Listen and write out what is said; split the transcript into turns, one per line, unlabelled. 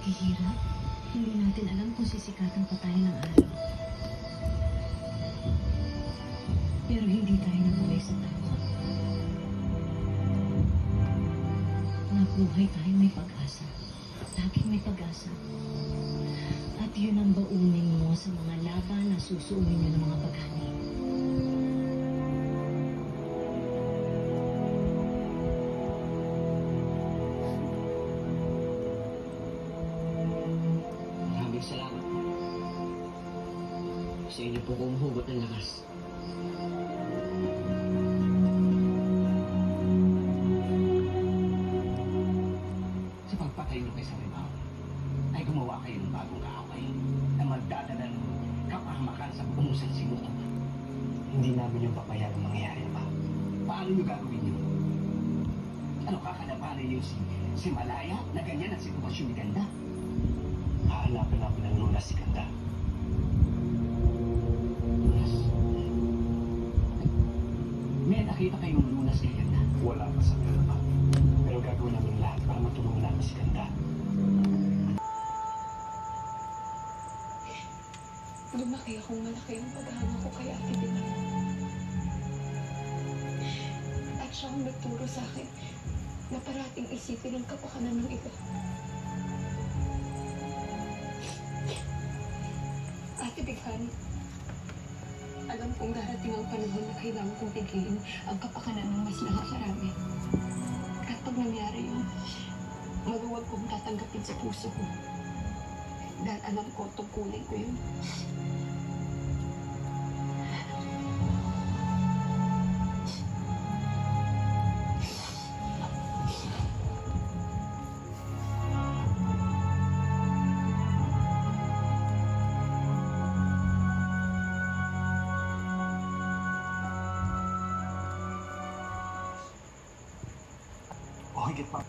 paghihirap, hindi natin alam kung sisikatan pa tayo ng araw. Pero hindi tayo nabuhay sa tama. Nabuhay tayo may pag-asa. Laging may pag-asa. At yun ang baunin mo sa mga laban na susuunin nyo ng mga paghani.
Maraming salamat po. Sa inyo po kumuhugot ng lakas.
Sa pagpatay niyo kay Sarimaw, ay gumawa kayo ng bagong kaaway na magdadala ng kapahamakan sa buong sansimulan.
Hindi namin yung papayagang mangyayari pa.
Paano niyo gagawin yun? Ano kakalabanan niyo si Malaya na ganyan ang sitwasyon ni Ganda?
Hahanapin namin ng lunas si Ganda.
Lunas. May nakita kayong lunas kay Ganda?
Wala pa sa pera. Pero gagawin namin lahat para matulungan namin si Ganda.
Lumaki akong malaki ang paghanga ko kay Ate Dina. At siya ang nagturo sa akin na parating isipin ang kapakanan ng iba. Ate Bighan, alam kong darating ang panahon na kailangan kong pigiin ang kapakanan ng mas nakakarami. At pag nangyari yun, maluwag kong tatanggapin sa puso ko. Dahil alam ko tungkulin ko yun.
O higit pa.